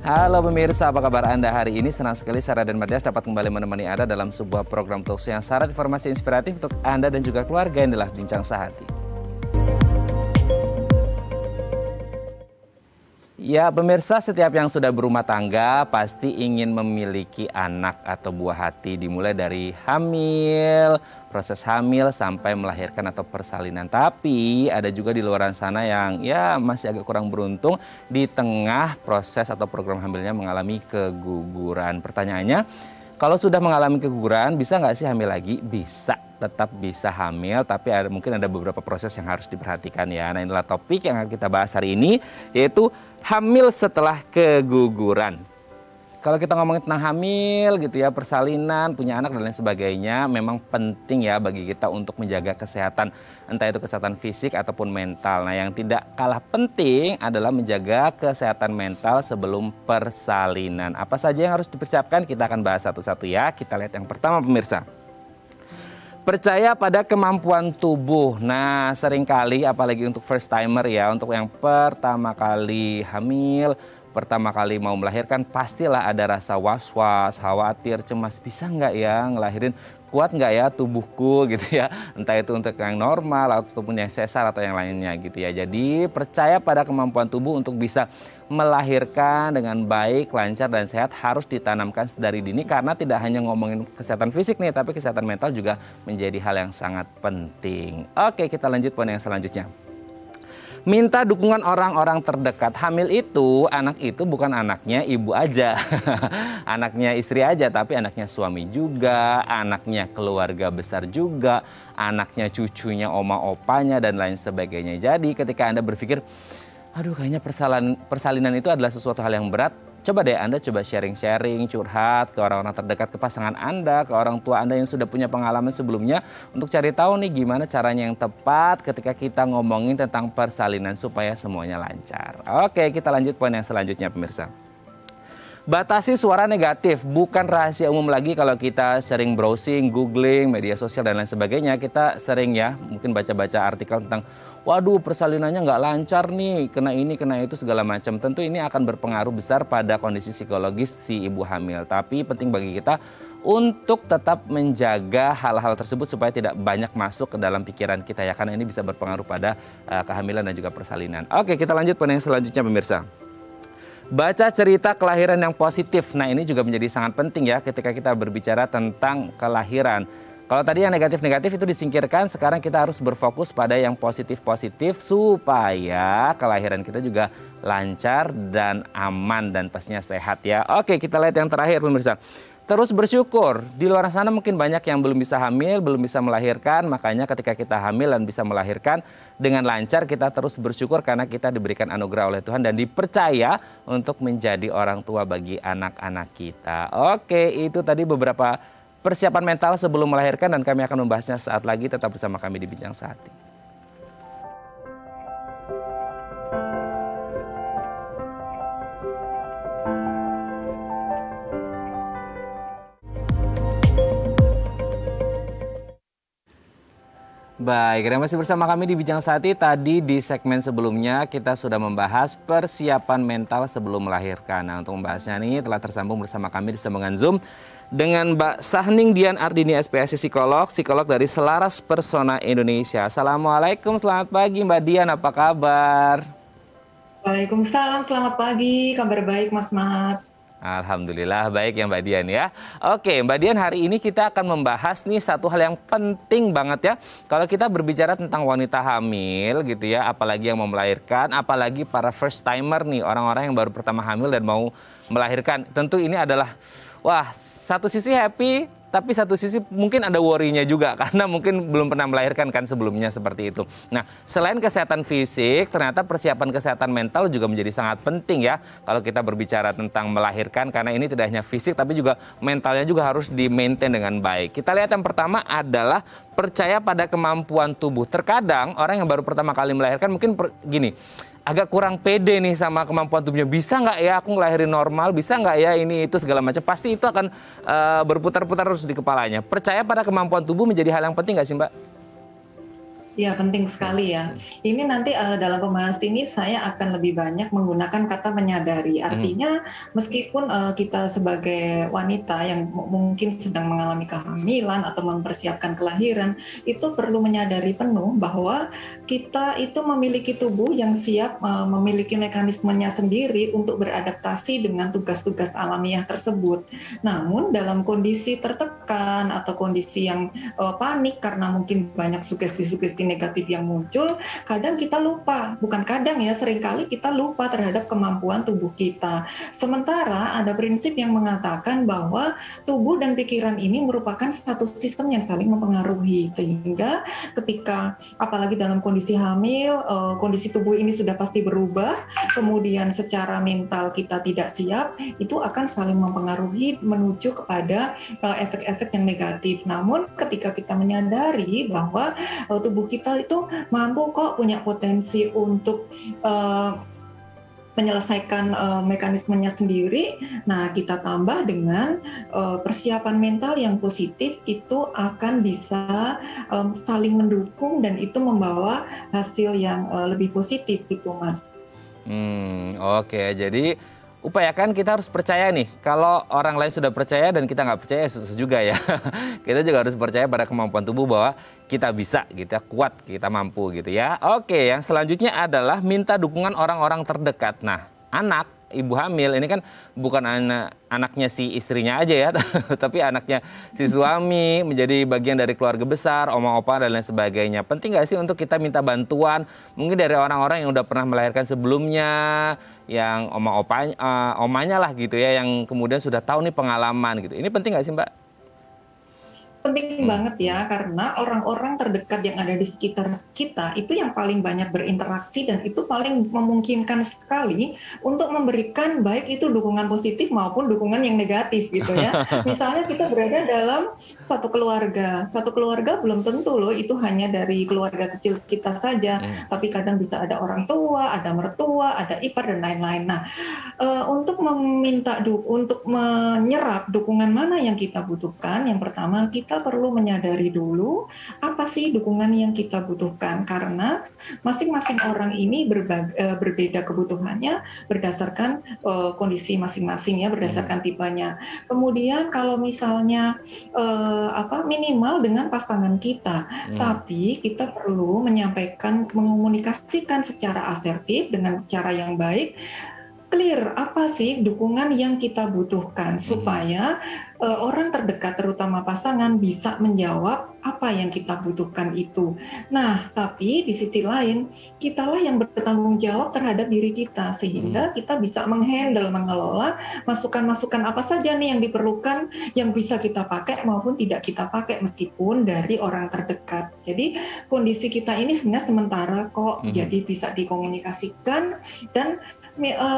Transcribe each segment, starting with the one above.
Halo pemirsa, apa kabar Anda hari ini? Senang sekali Sarah dan Matias dapat kembali menemani Anda dalam sebuah program talkshow yang syarat informasi inspiratif untuk Anda dan juga keluarga. Yang adalah Bincang Sehati. Ya pemirsa, setiap yang sudah berumah tangga pasti ingin memiliki anak atau buah hati, dimulai dari hamil, proses hamil sampai melahirkan atau persalinan. Tapi ada juga di luar sana yang ya masih agak kurang beruntung di tengah proses atau program hamilnya mengalami keguguran. Pertanyaannya, kalau sudah mengalami keguguran bisa nggak sih hamil lagi? Bisa, tetap bisa hamil, tapi mungkin ada beberapa proses yang harus diperhatikan ya. Nah inilah topik yang akan kita bahas hari ini, yaitu hamil setelah keguguran. Kalau kita ngomongin tentang hamil gitu ya, persalinan, punya anak dan lain sebagainya, memang penting ya bagi kita untuk menjaga kesehatan, entah itu kesehatan fisik ataupun mental. Nah yang tidak kalah penting adalah menjaga kesehatan mental sebelum persalinan. Apa saja yang harus dipersiapkan, kita akan bahas satu-satu ya. Kita lihat yang pertama pemirsa. Percaya pada kemampuan tubuh. Nah, seringkali apalagi untuk first timer ya, untuk yang pertama kali hamil, pertama kali mau melahirkan, pastilah ada rasa was-was, khawatir, cemas. Bisa nggak ya ngelahirin? Kuat nggak ya tubuhku gitu ya, entah itu untuk yang normal ataupun yang sesar atau yang lainnya gitu ya. Jadi percaya pada kemampuan tubuh untuk bisa melahirkan dengan baik, lancar dan sehat harus ditanamkan sedari dini, karena tidak hanya ngomongin kesehatan fisik nih, tapi kesehatan mental juga menjadi hal yang sangat penting. Oke, kita lanjut poin yang selanjutnya. Minta dukungan orang-orang terdekat. Hamil itu, anak itu bukan anaknya ibu aja, anaknya istri aja, tapi anaknya suami juga, anaknya keluarga besar juga, anaknya cucunya, oma opanya dan lain sebagainya. Jadi ketika Anda berpikir, aduh kayaknya persalinan itu adalah sesuatu hal yang berat, coba deh Anda coba sharing-sharing, curhat ke orang-orang terdekat, ke pasangan Anda, ke orang tua Anda yang sudah punya pengalaman sebelumnya, untuk cari tahu nih gimana caranya yang tepat ketika kita ngomongin tentang persalinan supaya semuanya lancar. Oke, kita lanjut poin yang selanjutnya pemirsa. Batasi suara negatif, bukan rahasia umum lagi kalau kita sering browsing, googling, media sosial dan lain sebagainya. Kita sering ya mungkin baca-baca artikel tentang waduh persalinannya nggak lancar nih, kena ini, kena itu segala macam. Tentu ini akan berpengaruh besar pada kondisi psikologis si ibu hamil. Tapi penting bagi kita untuk tetap menjaga hal-hal tersebut supaya tidak banyak masuk ke dalam pikiran kita ya. Karena ini bisa berpengaruh pada kehamilan dan juga persalinan. Oke, kita lanjut pada yang selanjutnya pemirsa. Baca cerita kelahiran yang positif. Nah ini juga menjadi sangat penting ya ketika kita berbicara tentang kelahiran. Kalau tadi yang negatif-negatif itu disingkirkan, sekarang kita harus berfokus pada yang positif-positif supaya kelahiran kita juga lancar dan aman dan pastinya sehat ya. Oke, kita lihat yang terakhir pemirsa. Terus bersyukur. Di luar sana mungkin banyak yang belum bisa hamil, belum bisa melahirkan. Makanya ketika kita hamil dan bisa melahirkan dengan lancar, kita terus bersyukur karena kita diberikan anugerah oleh Tuhan dan dipercaya untuk menjadi orang tua bagi anak-anak kita. Oke, itu tadi beberapa persiapan mental sebelum melahirkan dan kami akan membahasnya saat lagi. Tetap bersama kami di Bincang Sehati. Baik, dan masih bersama kami di Bincang Sehati. Tadi di segmen sebelumnya kita sudah membahas persiapan mental sebelum melahirkan. Nah, untuk membahasnya nih telah tersambung bersama kami di sambungan Zoom dengan Mbak Sahning Dian Ardini, SPSI psikolog dari Selaras Persona Indonesia. Assalamualaikum, selamat pagi Mbak Dian, apa kabar? Waalaikumsalam, selamat pagi, kabar baik Mas Mat. Alhamdulillah baik ya Mbak Dian ya. Oke Mbak Dian, hari ini kita akan membahas nih satu hal yang penting banget ya. Kalau kita berbicara tentang wanita hamil gitu ya, apalagi yang mau melahirkan, apalagi para first timer nih, orang-orang yang baru pertama hamil dan mau melahirkan. Tentu ini adalah, wah, satu sisi happy, tapi satu sisi mungkin ada worry-nya juga karena mungkin belum pernah melahirkan kan sebelumnya seperti itu. Nah, selain kesehatan fisik, ternyata persiapan kesehatan mental juga menjadi sangat penting ya kalau kita berbicara tentang melahirkan, karena ini tidak hanya fisik tapi juga mentalnya juga harus di-maintain dengan baik. Kita lihat yang pertama adalah percaya pada kemampuan tubuh. Terkadang orang yang baru pertama kali melahirkan mungkin gini, agak kurang pede nih sama kemampuan tubuhnya. Bisa nggak ya aku ngelahirin normal? Bisa nggak ya ini itu segala macam? Pasti itu akan berputar-putar terus di kepalanya. Percaya pada kemampuan tubuh menjadi hal yang penting nggak sih Mbak? Ya, penting sekali ya. Ini nanti dalam pembahasan ini saya akan lebih banyak menggunakan kata menyadari. Artinya meskipun kita sebagai wanita yang mungkin sedang mengalami kehamilan atau mempersiapkan kelahiran, itu perlu menyadari penuh bahwa kita itu memiliki tubuh yang siap memiliki mekanismenya sendiri untuk beradaptasi dengan tugas-tugas alamiah tersebut. Namun dalam kondisi tertekan atau kondisi yang panik karena mungkin banyak sugesti-sugesti negatif yang muncul, kadang kita lupa, bukan kadang ya, seringkali kita lupa terhadap kemampuan tubuh kita. Sementara ada prinsip yang mengatakan bahwa tubuh dan pikiran ini merupakan satu sistem yang saling mempengaruhi, sehingga ketika apalagi dalam kondisi hamil, kondisi tubuh ini sudah pasti berubah, kemudian secara mental kita tidak siap, itu akan saling mempengaruhi menuju kepada efek-efek yang negatif. Namun ketika kita menyadari bahwa tubuh kita itu mampu kok, punya potensi untuk menyelesaikan mekanismenya sendiri. Nah, kita tambah dengan persiapan mental yang positif, itu akan bisa saling mendukung dan itu membawa hasil yang lebih positif gitu, Mas. Oke. Jadi upayakan kita harus percaya nih, kalau orang lain sudah percaya dan kita nggak percaya, susah juga ya. Kita juga harus percaya pada kemampuan tubuh bahwa kita bisa gitu ya, kuat, kita mampu gitu ya. Oke, yang selanjutnya adalah minta dukungan orang-orang terdekat. Nah, anak, ibu hamil ini kan bukan anaknya si istrinya aja ya, tapi anaknya si suami, menjadi bagian dari keluarga besar, oma opa dan lain sebagainya. Penting nggak sih untuk kita minta bantuan mungkin dari orang-orang yang udah pernah melahirkan sebelumnya, yang omanya lah gitu ya, yang kemudian sudah tahu nih pengalaman gitu. Ini penting nggak sih, Mbak? Penting banget ya, karena orang-orang terdekat yang ada di sekitar kita itu yang paling banyak berinteraksi dan itu paling memungkinkan sekali untuk memberikan baik itu dukungan positif maupun dukungan yang negatif gitu ya. Misalnya kita berada dalam satu keluarga belum tentu loh itu hanya dari keluarga kecil kita saja, tapi kadang bisa ada orang tua, ada mertua, ada ipar dan lain-lain. Nah, untuk untuk menyerap dukungan mana yang kita butuhkan, yang pertama kita perlu menyadari dulu apa sih dukungan yang kita butuhkan, karena masing-masing orang ini berbeda kebutuhannya berdasarkan kondisi masing-masing ya, berdasarkan tipenya. Kemudian kalau misalnya minimal dengan pasangan kita, tapi kita perlu menyampaikan, mengomunikasikan secara asertif dengan cara yang baik, clear apa sih dukungan yang kita butuhkan supaya orang terdekat terutama pasangan bisa menjawab apa yang kita butuhkan itu. Nah, tapi di sisi lain kitalah yang bertanggung jawab terhadap diri kita sehingga kita bisa menghandle, mengelola masukan-masukan apa saja nih yang diperlukan, yang bisa kita pakai maupun tidak kita pakai meskipun dari orang terdekat. Jadi kondisi kita ini sebenarnya sementara kok, jadi bisa dikomunikasikan dan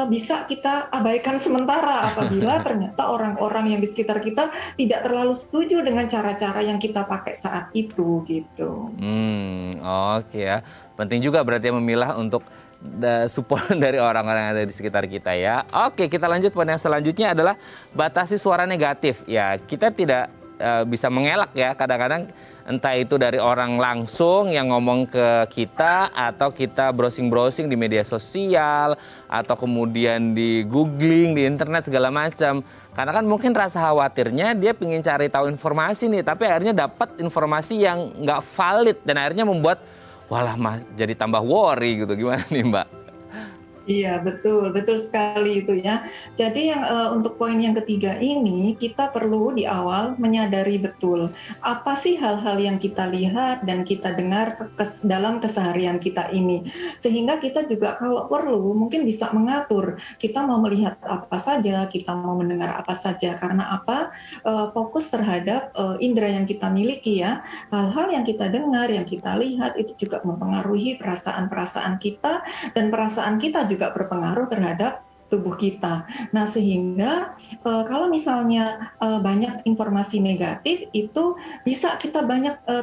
bisa kita abaikan sementara apabila ternyata orang-orang yang di sekitar kita tidak terlalu setuju dengan cara-cara yang kita pakai saat itu gitu. Oke ya. Penting juga berarti memilah untuk support dari orang-orang yang ada di sekitar kita ya. Oke, kita lanjut pada yang selanjutnya adalah batasi suara negatif. Ya, kita tidak bisa mengelak ya, kadang-kadang entah itu dari orang langsung yang ngomong ke kita, atau kita browsing-browsing di media sosial, atau kemudian di googling, di internet segala macam. Karena kan mungkin rasa khawatirnya dia pengen cari tahu informasi nih, tapi akhirnya dapat informasi yang nggak valid dan akhirnya membuat jadi tambah worry gitu. Gimana nih, Mbak? Iya, betul sekali itu ya. Jadi yang untuk poin yang ketiga ini, kita perlu di awal menyadari betul apa sih hal-hal yang kita lihat dan kita dengar dalam keseharian kita ini. Sehingga kita juga kalau perlu mungkin bisa mengatur, kita mau melihat apa saja, kita mau mendengar apa saja. Karena apa? Fokus terhadap indera yang kita miliki ya. Hal-hal yang kita dengar, yang kita lihat itu juga mempengaruhi perasaan-perasaan kita, dan perasaan kita juga berpengaruh terhadap tubuh kita. Nah, sehingga kalau misalnya banyak informasi negatif itu bisa kita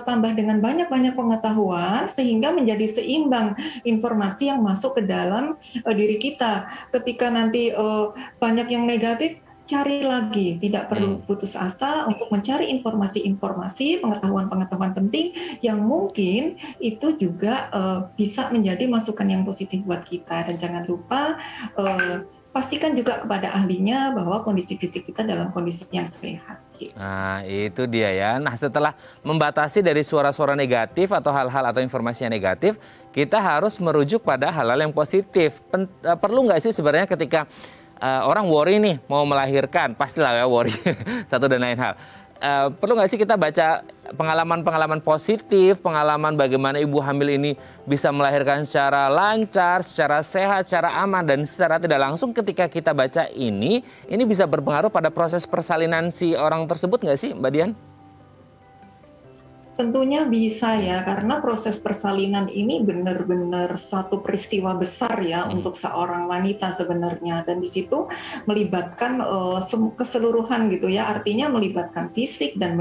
tambah dengan banyak-banyak pengetahuan sehingga menjadi seimbang informasi yang masuk ke dalam diri kita. Ketika nanti banyak yang negatif, cari lagi, tidak perlu putus asa untuk mencari informasi-informasi, pengetahuan-pengetahuan penting yang mungkin itu juga bisa menjadi masukan yang positif buat kita. Dan jangan lupa pastikan juga kepada ahlinya bahwa kondisi fisik kita dalam kondisi yang sehat. Gitu. Nah, itu dia ya. Nah, setelah membatasi dari suara-suara negatif atau hal-hal atau informasi yang negatif, kita harus merujuk pada hal-hal yang positif. Perlu nggak sih sebenarnya ketika orang worry nih mau melahirkan, pastilah ya worry satu dan lain hal. Perlu nggak sih kita baca pengalaman-pengalaman positif, pengalaman bagaimana ibu hamil ini bisa melahirkan secara lancar, secara sehat, secara aman, dan secara tidak langsung ketika kita baca ini bisa berpengaruh pada proses persalinan si orang tersebut nggak sih Mbak Dian? Tentunya bisa ya, karena proses persalinan ini benar-benar satu peristiwa besar ya untuk seorang wanita sebenarnya, dan di situ melibatkan keseluruhan gitu ya, artinya melibatkan fisik dan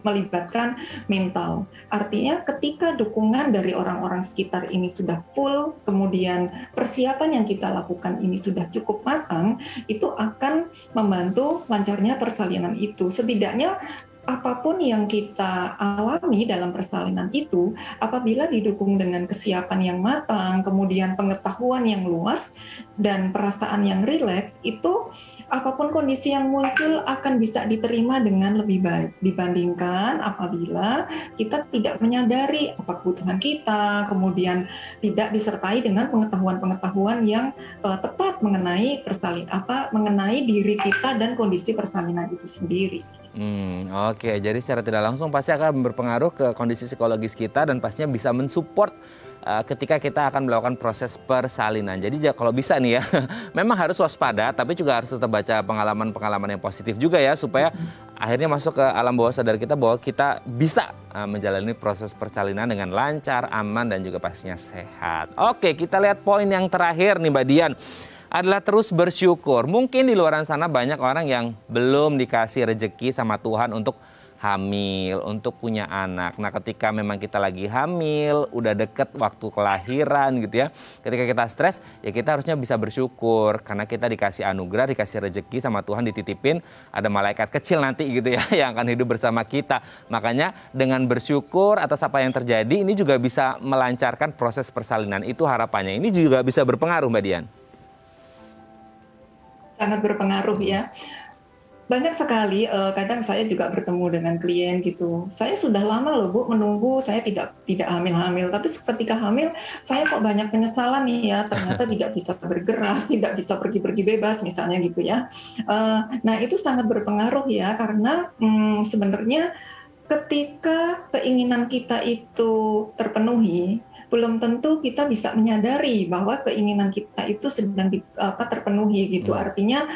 melibatkan mental. Artinya ketika dukungan dari orang-orang sekitar ini sudah full, kemudian persiapan yang kita lakukan ini sudah cukup matang, itu akan membantu lancarnya persalinan itu. Setidaknya apapun yang kita alami dalam persalinan itu, apabila didukung dengan kesiapan yang matang, kemudian pengetahuan yang luas, dan perasaan yang rileks, itu apapun kondisi yang muncul akan bisa diterima dengan lebih baik dibandingkan apabila kita tidak menyadari apa kebutuhan kita, kemudian tidak disertai dengan pengetahuan-pengetahuan yang tepat mengenai mengenai diri kita dan kondisi persalinan itu sendiri. Oke, jadi secara tidak langsung pasti akan berpengaruh ke kondisi psikologis kita dan pastinya bisa mensupport ketika kita akan melakukan proses persalinan. Jadi kalau bisa nih ya, memang harus waspada, tapi juga harus tetap baca pengalaman-pengalaman yang positif juga ya, supaya akhirnya masuk ke alam bawah sadar kita bahwa kita bisa menjalani proses persalinan dengan lancar, aman, dan juga pastinya sehat. Oke, kita lihat poin yang terakhir nih Mbak Dian. Adalah terus bersyukur. Mungkin di luar sana banyak orang yang belum dikasih rejeki sama Tuhan untuk hamil, untuk punya anak. Nah, ketika memang kita lagi hamil, udah deket waktu kelahiran gitu ya. Ketika kita stres, ya kita harusnya bisa bersyukur karena kita dikasih anugerah, dikasih rejeki sama Tuhan, dititipin ada malaikat kecil nanti gitu ya yang akan hidup bersama kita. Makanya dengan bersyukur atas apa yang terjadi, ini juga bisa melancarkan proses persalinan. Itu harapannya. Ini juga bisa berpengaruh Mbak Dian. Sangat berpengaruh ya. Banyak sekali, kadang saya juga bertemu dengan klien gitu. Saya sudah lama loh Bu menunggu, saya tidak hamil-hamil. Tapi ketika hamil, saya kok banyak penyesalan nih ya. Ternyata tidak bisa bergerak, tidak bisa pergi-pergi bebas misalnya gitu ya. Nah itu sangat berpengaruh ya, karena sebenarnya ketika keinginan kita itu terpenuhi, belum tentu kita bisa menyadari bahwa keinginan kita itu sedang terpenuhi gitu. Artinya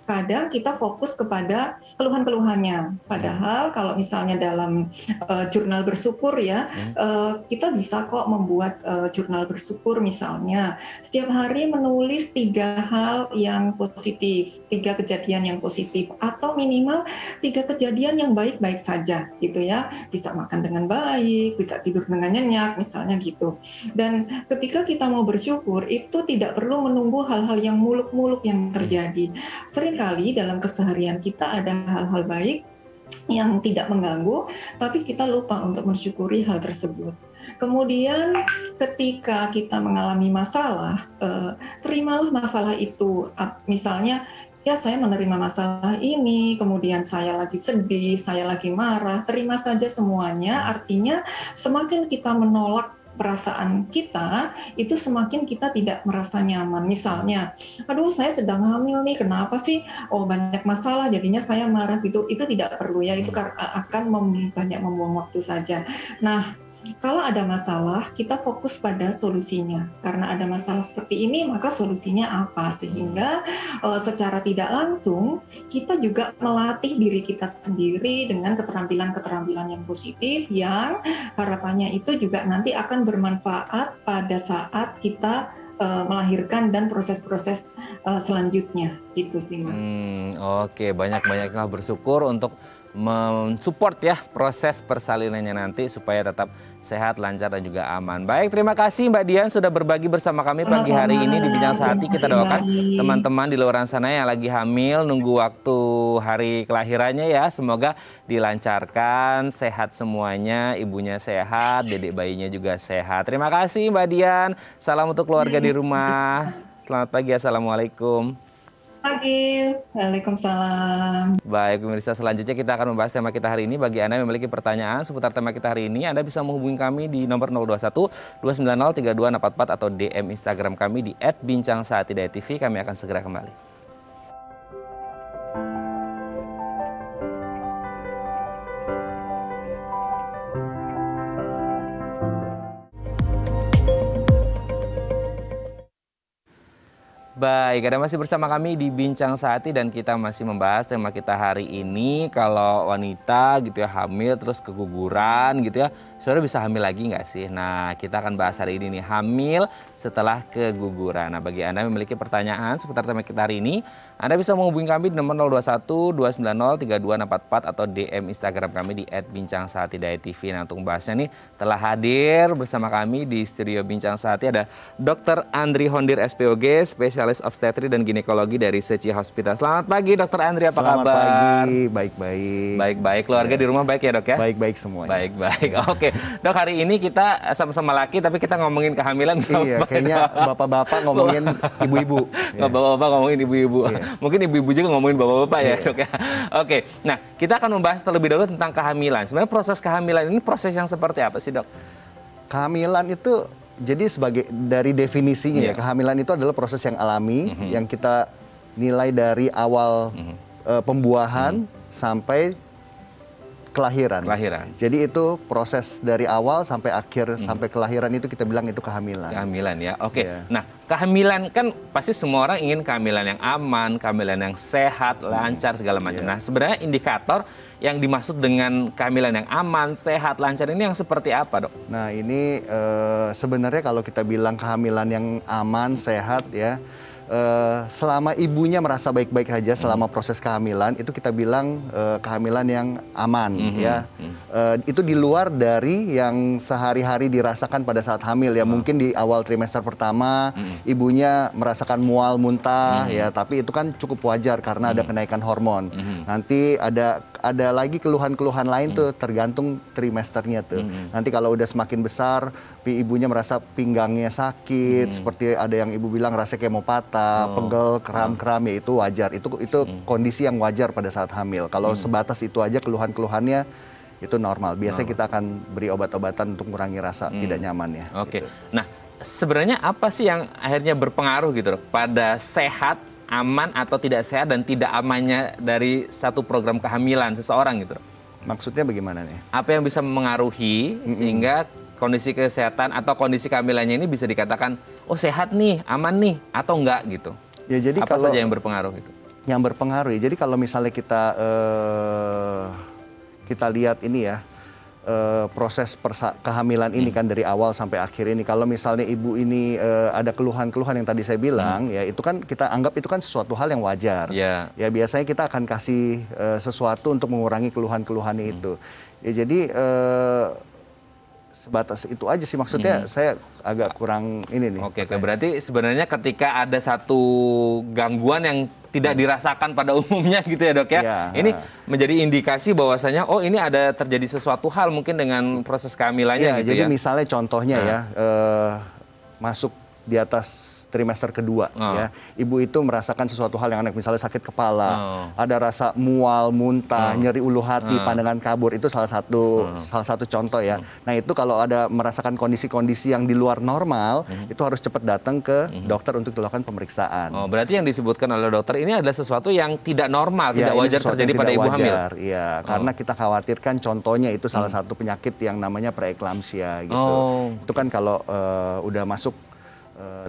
kadang kita fokus kepada keluhan-keluhannya. Padahal kalau misalnya dalam jurnal bersyukur ya, kita bisa kok membuat jurnal bersyukur misalnya. Setiap hari menulis 3 hal yang positif, 3 kejadian yang positif, atau minimal 3 kejadian yang baik-baik saja gitu ya. Bisa makan dengan baik, bisa tidur dengan nyenyak misalnya gitu. Dan ketika kita mau bersyukur, itu tidak perlu menunggu hal-hal yang muluk-muluk yang terjadi. Seringkali dalam keseharian kita ada hal-hal baik yang tidak mengganggu, tapi kita lupa untuk mensyukuri hal tersebut. Kemudian ketika kita mengalami masalah, terimalah masalah itu. Misalnya, ya saya menerima masalah ini, kemudian saya lagi sedih, saya lagi marah, terima saja semuanya. Artinya semakin kita menolak perasaan kita, itu semakin kita tidak merasa nyaman. Misalnya, aduh saya sedang hamil nih, kenapa sih? Oh banyak masalah, jadinya saya marah gitu. Itu tidak perlu ya, itu akan banyak membuang waktu saja. Nah, kalau ada masalah, kita fokus pada solusinya. Karena ada masalah seperti ini, maka solusinya apa? Sehingga secara tidak langsung, kita juga melatih diri kita sendiri dengan keterampilan-keterampilan yang positif, yang harapannya itu juga nanti akan bermanfaat pada saat kita melahirkan dan proses-proses selanjutnya. Gitu sih, Mas. Oke, banyak-banyaklah bersyukur untuk mensupport ya proses persalinannya nanti supaya tetap sehat, lancar, dan juga aman. Baik, terima kasih Mbak Dian sudah berbagi bersama kami pagi hari ini di Bincang Sehati. Kita doakan teman-teman di luar sana yang lagi hamil, nunggu waktu hari kelahirannya ya. Semoga dilancarkan, sehat semuanya, ibunya sehat, dedek bayinya juga sehat. Terima kasih Mbak Dian. Salam untuk keluarga di rumah. Selamat pagi, Assalamualaikum. Pagi, Waalaikumsalam. Baik, pemirsa, selanjutnya kita akan membahas tema kita hari ini. Bagi Anda yang memiliki pertanyaan seputar tema kita hari ini, Anda bisa menghubungi kami di nomor 021 290 3244 atau DM Instagram kami di @bincangsaatidayatv. Kami akan segera kembali. Baik, Anda masih bersama kami di Bincang Saati dan kita masih membahas tema kita hari ini. Kalau wanita gitu ya hamil terus keguguran gitu ya, saudara bisa hamil lagi nggak sih? Nah, kita akan bahas hari ini nih, hamil setelah keguguran. Nah, bagi Anda yang memiliki pertanyaan seputar tema kita hari ini, Anda bisa menghubungi kami di nomor 021 290 3244 atau DM Instagram kami di @bincangsaatidayatv. Nah, untuk membahasnya nih telah hadir bersama kami di studio Bincang Saati ada Dr. Andri Hondir SPOG, spesialis obstetri dan ginekologi dari Seci Hospital. Selamat pagi Dr. Andri, apa kabar? Selamat pagi, baik-baik. Baik-baik, keluarga di rumah baik ya Dok ya? Baik-baik semuanya. Baik-baik, oke. Dok, hari ini kita sama-sama laki tapi kita ngomongin kehamilan. Iya, kayaknya bapak-bapak ngomongin ibu-ibu. Nggak bapak-bapak ngomongin ibu-ibu. Iya. Mungkin ibu-ibu juga ngomongin bapak-bapak ya Iya. Dok ya? Oke, nah kita akan membahas terlebih dahulu tentang kehamilan. Sebenarnya proses kehamilan ini proses yang seperti apa sih Dok? Kehamilan itu jadi sebagai dari definisinya ya, kehamilan itu adalah proses yang alami yang kita nilai dari awal pembuahan sampai kelahiran. Jadi itu proses dari awal sampai akhir sampai kelahiran itu kita bilang itu kehamilan. Kehamilan ya, oke. Iya. Nah, kehamilan kan pasti semua orang ingin kehamilan yang aman, kehamilan yang sehat, lancar segala macam. Nah, sebenarnya indikator yang dimaksud dengan kehamilan yang aman, sehat, lancar ini yang seperti apa, Dok? Nah, ini sebenarnya kalau kita bilang kehamilan yang aman, sehat ya, selama ibunya merasa baik-baik saja selama proses kehamilan, itu kita bilang kehamilan yang aman ya. Itu di luar dari yang sehari-hari dirasakan pada saat hamil ya. Mungkin di awal trimester pertama ibunya merasakan mual, muntah ya, tapi itu kan cukup wajar karena ada kenaikan hormon. Nanti ada lagi keluhan-keluhan lain tuh tergantung trimesternya tuh. Nanti kalau udah semakin besar, ibunya merasa pinggangnya sakit, seperti ada yang ibu bilang rasanya kayak mau patah, pegel, kram-kram, ya itu wajar. Itu kondisi yang wajar pada saat hamil. Kalau sebatas itu aja keluhan-keluhannya itu normal. Biasanya kita akan beri obat-obatan untuk mengurangi rasa tidak nyaman ya. Oke. Gitu. Nah, sebenarnya apa sih yang akhirnya berpengaruh gitu Dok, pada sehat, aman atau tidak sehat dan tidak amannya dari satu program kehamilan seseorang gitu Dok? Maksudnya bagaimana nih? Apa yang bisa mengaruhi sehingga kondisi kesehatan atau kondisi kehamilannya ini bisa dikatakan oh sehat nih, aman nih atau enggak gitu? Ya, jadi apa kalau saja yang berpengaruh itu? Yang berpengaruh ya. Jadi kalau misalnya kita lihat ini ya, proses kehamilan ini kan dari awal sampai akhir ini. Kalau misalnya ibu ini ada keluhan-keluhan yang tadi saya bilang, ya itu kan kita anggap itu kan sesuatu hal yang wajar. Yeah. Ya biasanya kita akan kasih sesuatu untuk mengurangi keluhan-keluhannya itu. Ya jadi sebatas itu aja sih, maksudnya saya agak kurang ini nih. Oke, berarti sebenarnya ketika ada satu gangguan yang tidak dirasakan pada umumnya gitu ya Dok ya. Ya. Ini menjadi indikasi bahwasanya oh ini ada terjadi sesuatu hal mungkin dengan proses kehamilannya gitu jadi ya. misalnya contohnya ya, masuk di atas trimester kedua ya, ibu itu merasakan sesuatu hal yang aneh, misalnya sakit kepala, ada rasa mual, muntah, nyeri ulu hati, pandangan kabur, itu salah satu contoh ya. Nah itu kalau ada merasakan kondisi-kondisi yang di luar normal, itu harus cepat datang ke dokter untuk dilakukan pemeriksaan. Oh, berarti yang disebutkan oleh dokter ini adalah sesuatu yang tidak normal, Ya, tidak ini wajar sesuatu terjadi yang pada tidak ibu hamil. Iya, karena kita khawatirkan contohnya itu salah satu penyakit yang namanya preeklamsia gitu. Itu kan kalau udah masuk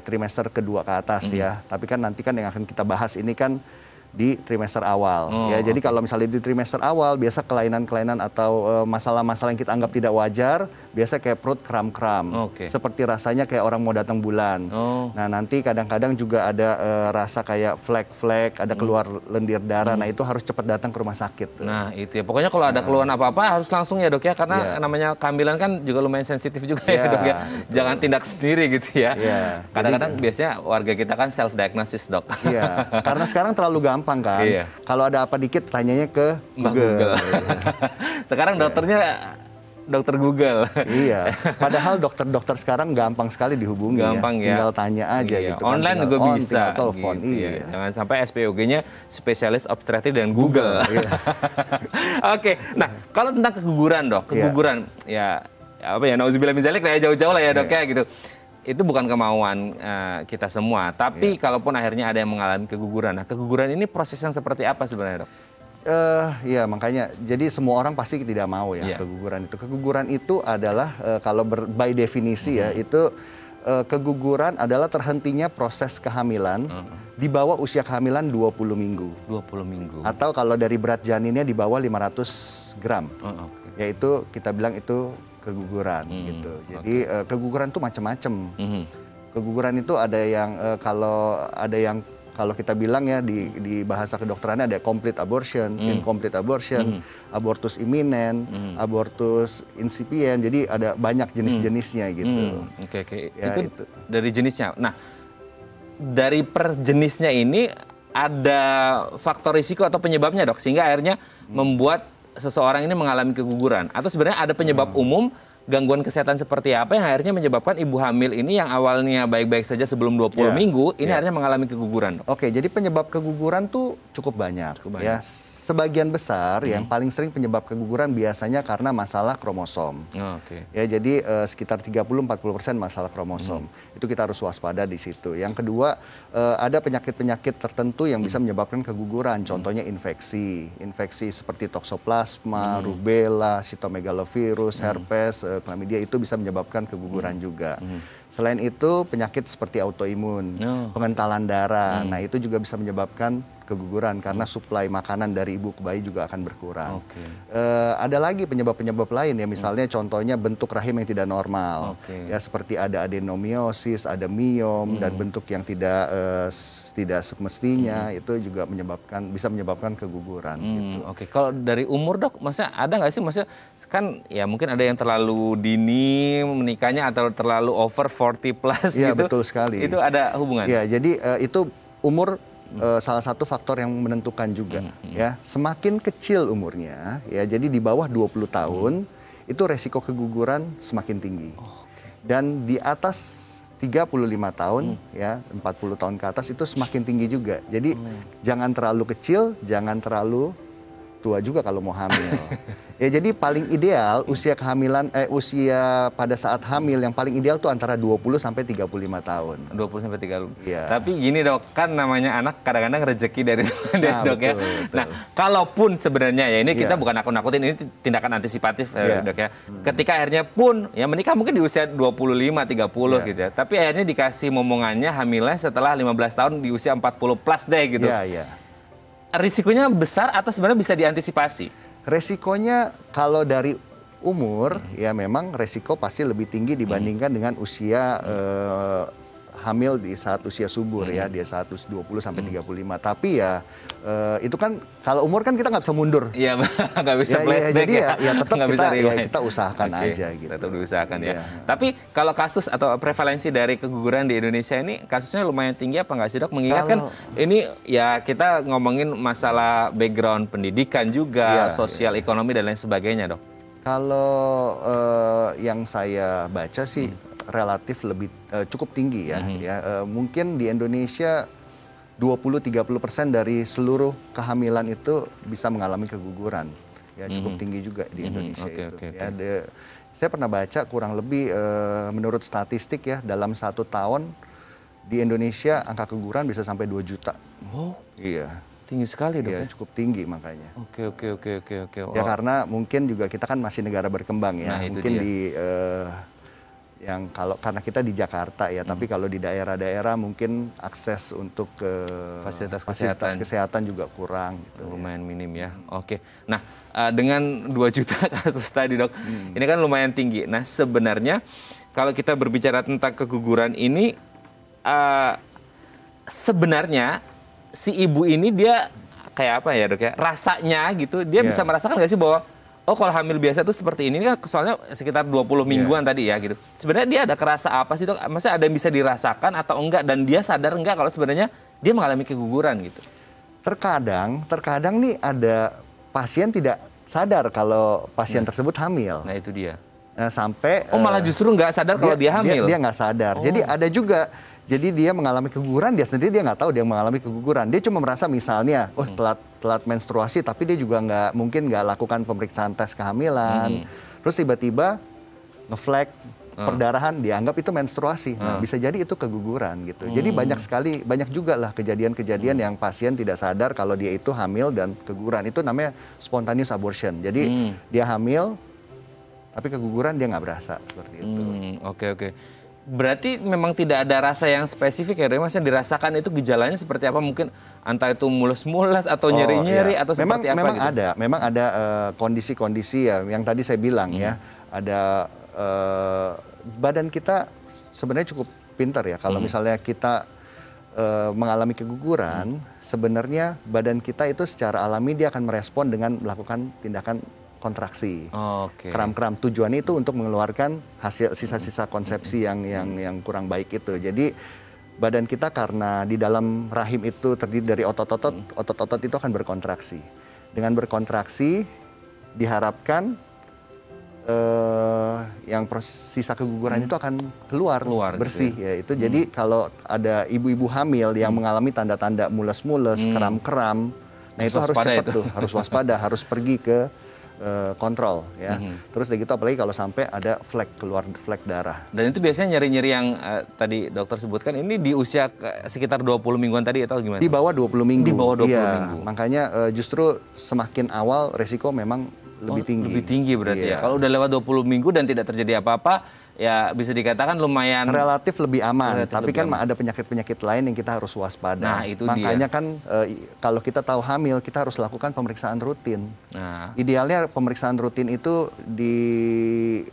trimester kedua ke atas ya. Tapi kan nanti kan yang akan kita bahas ini kan di trimester awal ya. Jadi kalau misalnya di trimester awal biasa kelainan-kelainan atau masalah-masalah yang kita anggap tidak wajar, biasa kayak perut kram-kram. Seperti rasanya kayak orang mau datang bulan. Nah, nanti kadang-kadang juga ada rasa kayak flek-flek, ada keluar lendir darah. Nah, itu harus cepat datang ke rumah sakit. Nah, itu ya. Pokoknya kalau ada keluhan apa-apa harus langsung ya Dok ya, karena namanya kehamilan kan juga lumayan sensitif juga ya Dok ya. Jangan tindak sendiri gitu ya. Kadang-kadang biasanya warga kita kan self diagnosis Dok. Iya, karena sekarang terlalu gampang gampang kan. Iya. Kalau ada apa dikit tanyanya ke Mbak Google. Google. Sekarang dokternya dokter Google. Iya. Padahal dokter-dokter sekarang gampang sekali dihubungi. Gampang ya. Tinggal tanya aja Iya. gitu. Kan. Online tinggal juga on, bisa. Tinggal telepon. Gitu, Iya. ya. Jangan sampai SPOG-nya spesialis obstetrik dan Google. Iya. Oke. Nah, kalau tentang keguguran, Dok. Keguguran ya apa ya, nauzubillah min dzalik, kayak jauh-jauh lah ya, Dok ya gitu. Itu bukan kemauan kita semua, tapi kalaupun akhirnya ada yang mengalami keguguran. Nah, keguguran ini prosesnya seperti apa sebenarnya, Dok? Ya makanya, jadi semua orang pasti tidak mau ya keguguran itu. Keguguran itu adalah kalau by definisi ya, itu keguguran adalah terhentinya proses kehamilan di bawah usia kehamilan 20 minggu. 20 minggu. Atau kalau dari berat janinnya di bawah 500 gram. Yaitu kita bilang itu keguguran gitu. Jadi keguguran itu macam-macam. Keguguran itu ada yang kalau kita bilang ya di bahasa kedokterannya ada complete abortion, incomplete abortion, abortus imminent, abortus incipient. Jadi ada banyak jenis-jenisnya gitu. Oke. Ya, itu dari jenisnya. Nah, dari per jenisnya ini ada faktor risiko atau penyebabnya, Dok, sehingga akhirnya membuat seseorang ini mengalami keguguran. Atau sebenarnya ada penyebab umum gangguan kesehatan seperti apa yang akhirnya menyebabkan ibu hamil ini yang awalnya baik-baik saja sebelum 20 minggu ini akhirnya mengalami keguguran, Dok? Oke, jadi penyebab keguguran tuh cukup banyak. Ya. Sebagian besar yang paling sering penyebab keguguran biasanya karena masalah kromosom. Ya, jadi sekitar 30-40% masalah kromosom. Itu kita harus waspada di situ. Yang kedua, ada penyakit-penyakit tertentu yang bisa menyebabkan keguguran. Contohnya infeksi seperti toksoplasma, rubella, sitomegalovirus, herpes, chlamydia itu bisa menyebabkan keguguran juga. Selain itu penyakit seperti autoimun, pengentalan darah. Nah, itu juga bisa menyebabkan keguguran karena suplai makanan dari ibu ke bayi juga akan berkurang. Ada lagi penyebab-penyebab lain ya, misalnya contohnya bentuk rahim yang tidak normal. Ya, seperti ada adenomiosis, ada miom dan bentuk yang tidak semestinya itu juga bisa menyebabkan keguguran gitu. Kalau dari umur, Dok, maksudnya ada nggak sih, maksudnya kan ya mungkin ada yang terlalu dini menikahnya atau terlalu over 40 plus ya, gitu. Betul sekali. Itu ada hubungan? Ya, jadi itu umur salah satu faktor yang menentukan juga ya. Semakin kecil umurnya ya, jadi di bawah 20 tahun itu resiko keguguran semakin tinggi. Dan di atas 35 tahun ya, 40 tahun ke atas itu semakin tinggi juga. Jadi jangan terlalu kecil, jangan terlalu tua juga kalau mau hamil. Ya, jadi paling ideal usia pada saat hamil yang paling ideal tuh antara 20 sampai 35 tahun. 20 sampai 30. Ya. Tapi gini, Dok, kan namanya anak kadang-kadang rezeki dari Tuhan, Dok, ya. Betul. Nah, kalaupun sebenarnya ya ini kita bukan nakut-nakutin, ini tindakan antisipatif, Dok, ya. Ketika akhirnya pun ya menikah mungkin di usia 25, 30 gitu ya. Tapi akhirnya dikasih momongannya hamilnya setelah 15 tahun di usia 40 plus deh gitu. Iya. Risikonya besar atau sebenarnya bisa diantisipasi? Resikonya kalau dari umur ya memang resiko pasti lebih tinggi dibandingkan dengan usia hamil di saat usia subur ya, di saat 20 sampai 35. Tapi ya itu kan kalau umur kan kita nggak bisa mundur. Iya, nggak bisa Ya, flashback jadi ya tetap kita usahakan aja gitu. Tetap diusahakan ya. Tapi kalau kasus atau prevalensi dari keguguran di Indonesia ini kasusnya lumayan tinggi apa nggak sih, Dok? Mengingat kan ini ya kita ngomongin masalah background pendidikan juga, sosial ekonomi dan lain sebagainya, Dok. Kalau yang saya baca sih relatif lebih cukup tinggi ya. Mungkin di Indonesia 20-30% dari seluruh kehamilan itu bisa mengalami keguguran. Ya, cukup tinggi juga di Indonesia itu. Ya, saya pernah baca kurang lebih menurut statistik ya, dalam 1 tahun di Indonesia angka keguguran bisa sampai 2 juta. Oh, iya. Tinggi sekali, Dok. Ya, cukup tinggi makanya. Oke. Wow. Ya karena mungkin juga kita kan masih negara berkembang ya. Nah, mungkin di karena kita di Jakarta ya, tapi kalau di daerah-daerah mungkin akses untuk ke fasilitas kesehatan juga kurang gitu. Lumayan minim ya. Oke. Nah, dengan 2 juta kasus tadi, Dok, ini kan lumayan tinggi. Nah, sebenarnya kalau kita berbicara tentang keguguran ini, sebenarnya si ibu ini dia kayak apa ya, Dok ya? Rasanya gitu, dia bisa merasakan nggak sih bahwa oh kalau hamil biasa tuh seperti ini kan, soalnya sekitar 20 mingguan tadi ya gitu. Sebenarnya dia ada kerasa apa sih, Dok? Maksudnya ada yang bisa dirasakan atau enggak, dan dia sadar enggak kalau sebenarnya dia mengalami keguguran gitu? Terkadang nih ada pasien tidak sadar kalau pasien tersebut hamil. Nah itu dia. Nah, sampai malah justru nggak sadar kalau dia hamil. Dia nggak sadar. Jadi ada juga. Jadi dia mengalami keguguran, dia sendiri dia nggak tahu dia mengalami keguguran. Dia cuma merasa misalnya, telat menstruasi, tapi dia juga mungkin nggak lakukan pemeriksaan tes kehamilan. Terus tiba-tiba ngeflag perdarahan, dianggap itu menstruasi. Nah, bisa jadi itu keguguran gitu. Jadi banyak juga lah kejadian-kejadian yang pasien tidak sadar kalau dia itu hamil dan keguguran. Itu namanya spontaneous abortion. Jadi dia hamil, tapi keguguran dia nggak berasa seperti itu. Oke. Berarti memang tidak ada rasa yang spesifik ya, Mas, yang dirasakan itu gejalanya seperti apa? Mungkin entah itu mules-mules atau nyeri-nyeri atau seperti apa gitu? Memang ada kondisi-kondisi ya, yang tadi saya bilang ya, ada badan kita sebenarnya cukup pintar ya. Kalau misalnya kita mengalami keguguran, sebenarnya badan kita itu secara alami dia akan merespon dengan melakukan tindakan kontraksi, kram-kram. Tujuannya itu untuk mengeluarkan hasil sisa-sisa konsepsi yang kurang baik itu. Jadi badan kita karena di dalam rahim itu terdiri dari otot-otot itu akan berkontraksi. Dengan berkontraksi diharapkan yang sisa keguguran itu akan keluar bersih gitu ya. Itu jadi kalau ada ibu-ibu hamil yang mengalami tanda-tanda mules-mules, kram-kram, nah itu harus cepat tuh, harus waspada, harus pergi ke kontrol ya. Terus gitu apalagi kalau sampai ada keluar flek darah. Dan itu biasanya nyeri-nyeri yang tadi dokter sebutkan ini di usia sekitar 20 mingguan tadi atau gimana? Di bawah 20 minggu. Di bawah 20 minggu. Makanya justru semakin awal resiko memang lebih tinggi. Lebih tinggi berarti ya. Kalau udah lewat 20 minggu dan tidak terjadi apa-apa, ya bisa dikatakan lumayan relatif lebih aman. Tapi kan ada penyakit-penyakit lain yang kita harus waspada. Nah, itu makanya kan kalau kita tahu hamil, kita harus lakukan pemeriksaan rutin. Nah, idealnya pemeriksaan rutin itu di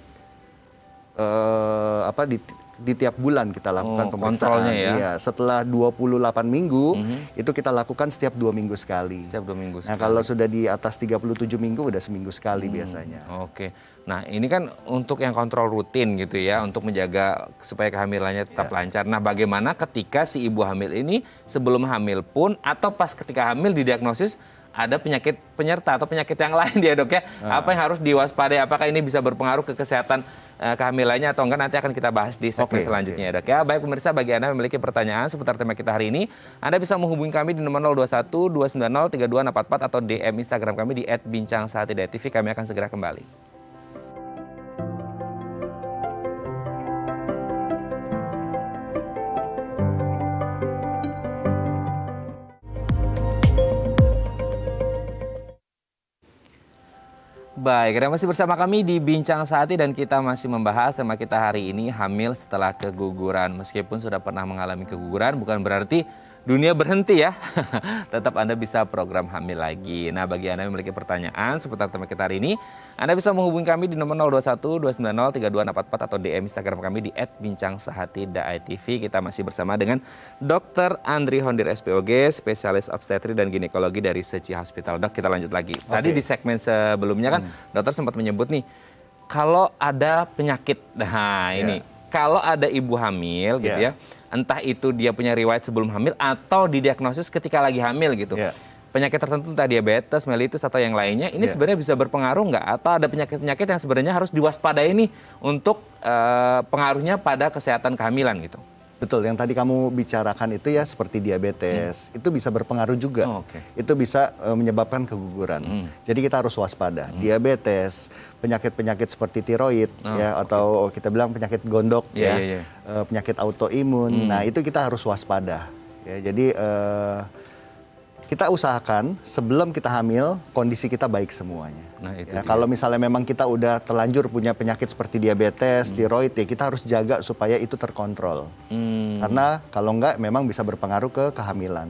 tiap bulan kita lakukan pemeriksaan. Ya. Setelah 28 minggu, itu kita lakukan setiap 2 minggu sekali. Setiap 2 minggu sekali. Nah, kalau sudah di atas 37 minggu, udah seminggu sekali biasanya. Oke. Nah, ini kan untuk yang kontrol rutin gitu ya, untuk menjaga supaya kehamilannya tetap lancar. Nah, bagaimana ketika si ibu hamil ini sebelum hamil pun atau pas ketika hamil didiagnosis ada penyakit penyerta atau penyakit yang lain ya dok ya? Apa yang harus diwaspadai? Apakah ini bisa berpengaruh ke kesehatan kehamilannya atau enggak? Nanti akan kita bahas di segmen selanjutnya ya dok ya. Baik pemirsa, bagi Anda yang memiliki pertanyaan seputar tema kita hari ini, Anda bisa menghubungi kami di nomor 021 290 3244 atau DM Instagram kami di @bincangsaat.tv. Kami akan segera kembali. Baik, Anda masih bersama kami di Bincang Saati dan kita masih membahas tema kita hari ini hamil setelah keguguran. Meskipun sudah pernah mengalami keguguran bukan berarti dunia berhenti ya. Tetap Anda bisa program hamil lagi. Nah, bagi Anda yang memiliki pertanyaan seputar tema kita hari ini, Anda bisa menghubungi kami di nomor 021 290 3244 atau DM Instagram kami di @bincangsaati.tv. Kita masih bersama dengan Dr. Andri Hondir SPOG, spesialis obstetri dan ginekologi dari Seci Hospital. Dok, kita lanjut lagi. Tadi di segmen sebelumnya kan dokter sempat menyebut nih, kalau ada penyakit, nah ini, kalau ada ibu hamil gitu ya, entah itu dia punya riwayat sebelum hamil atau didiagnosis ketika lagi hamil gitu. Penyakit tertentu, entah diabetes, mellitus atau yang lainnya, ini sebenarnya bisa berpengaruh nggak? Atau ada penyakit-penyakit yang sebenarnya harus diwaspadai nih untuk pengaruhnya pada kesehatan kehamilan gitu? Betul, yang tadi kamu bicarakan itu ya seperti diabetes, itu bisa berpengaruh juga. Itu bisa menyebabkan keguguran. Jadi kita harus waspada. Diabetes, penyakit-penyakit seperti tiroid ya, atau kita bilang penyakit gondok penyakit autoimun. Nah, itu kita harus waspada. Ya, jadi kita usahakan sebelum kita hamil kondisi kita baik semuanya. Nah, itu ya, kalau misalnya memang kita udah terlanjur punya penyakit seperti diabetes, tiroid, ya kita harus jaga supaya itu terkontrol. Karena kalau enggak memang bisa berpengaruh ke kehamilan.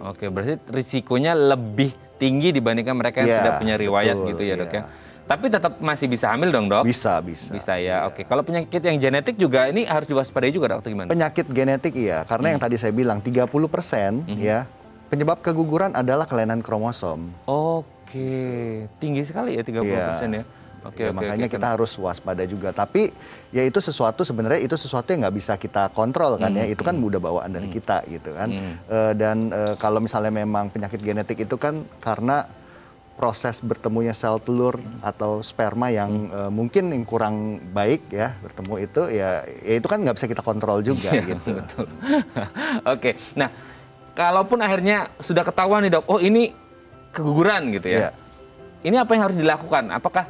Oke, berarti risikonya lebih tinggi dibandingkan mereka yang tidak punya riwayat gitu ya dok ya. Tapi tetap masih bisa hamil dong dok? Bisa. Bisa ya, oke. Kalau penyakit yang genetik juga ini harus diwaspadai juga dok atau gimana? Penyakit genetik iya, karena yang tadi saya bilang 30% ya. Penyebab keguguran adalah kelainan kromosom. Oke, tinggi sekali ya 30% ya. Ya, makanya kita harus waspada juga. Tapi ya itu sesuatu sebenarnya itu sesuatu yang nggak bisa kita kontrol kan ya. Itu kan udah bawaan dari kita gitu kan. Dan kalau misalnya memang penyakit genetik itu kan karena proses bertemunya sel telur atau sperma yang mungkin yang kurang baik ya bertemu itu ya itu kan nggak bisa kita kontrol juga gitu. Betul. Oke, nah kalaupun akhirnya sudah ketahuan nih dok, oh ini keguguran gitu ya. Ini apa yang harus dilakukan? Apakah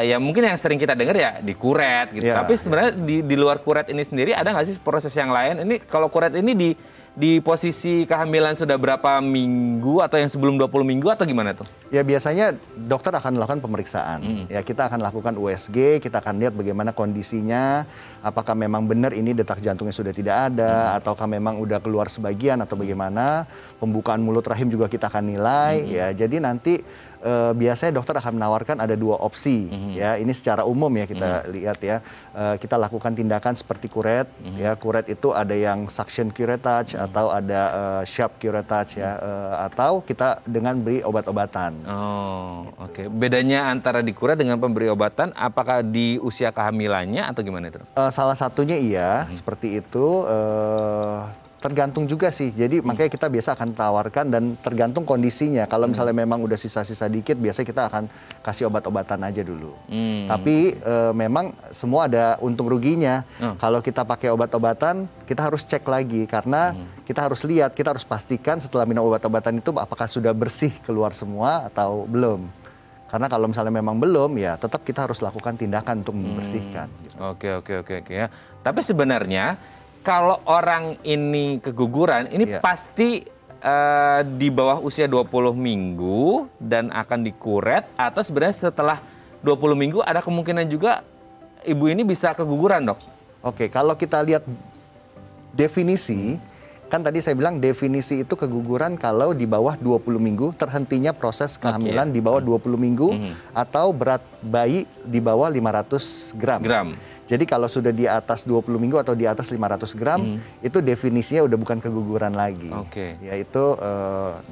ya mungkin yang sering kita dengar ya dikuret gitu. Tapi sebenarnya di luar kuret ini sendiri ada nggak sih proses yang lain? Ini kalau kuret ini di posisi kehamilan sudah berapa minggu atau yang sebelum 20 minggu atau gimana tuh? Ya biasanya dokter akan melakukan pemeriksaan. Ya kita akan lakukan USG, kita akan lihat bagaimana kondisinya, apakah memang benar ini detak jantungnya sudah tidak ada, ataukah memang udah keluar sebagian atau bagaimana. Pembukaan mulut rahim juga kita akan nilai. Ya jadi nanti biasanya dokter akan menawarkan ada 2 opsi. Ya ini secara umum ya kita lihat ya. Kita lakukan tindakan seperti kuret. Ya kuret itu ada yang suction curettage atau ada sharp curettage ya, atau kita dengan beri obat-obatan. Oh, oke. Bedanya antara dikuret dengan pemberi obatan, apakah di usia kehamilannya atau gimana itu? Salah satunya iya, seperti itu. Tergantung juga sih. Jadi makanya kita biasa akan tawarkan dan tergantung kondisinya. Kalau misalnya memang udah sisa-sisa dikit, biasanya kita akan kasih obat-obatan aja dulu. Tapi memang semua ada untung ruginya. Kalau kita pakai obat-obatan, kita harus cek lagi karena kita harus lihat, kita harus pastikan setelah minum obat-obatan itu apakah sudah bersih keluar semua atau belum. Karena kalau misalnya memang belum, ya tetap kita harus lakukan tindakan untuk membersihkan. Gitu. Oke ya. Tapi sebenarnya kalau orang ini keguguran, ini pasti di bawah usia 20 minggu dan akan dikuret, atau sebenarnya setelah 20 minggu ada kemungkinan juga ibu ini bisa keguguran, dok? Oke, kalau kita lihat definisi, kan tadi saya bilang definisi itu keguguran kalau di bawah 20 minggu, terhentinya proses kehamilan di bawah 20 minggu, atau berat bayi di bawah 500 gram. Jadi kalau sudah di atas 20 minggu atau di atas 500 gram, itu definisinya udah bukan keguguran lagi. Yaitu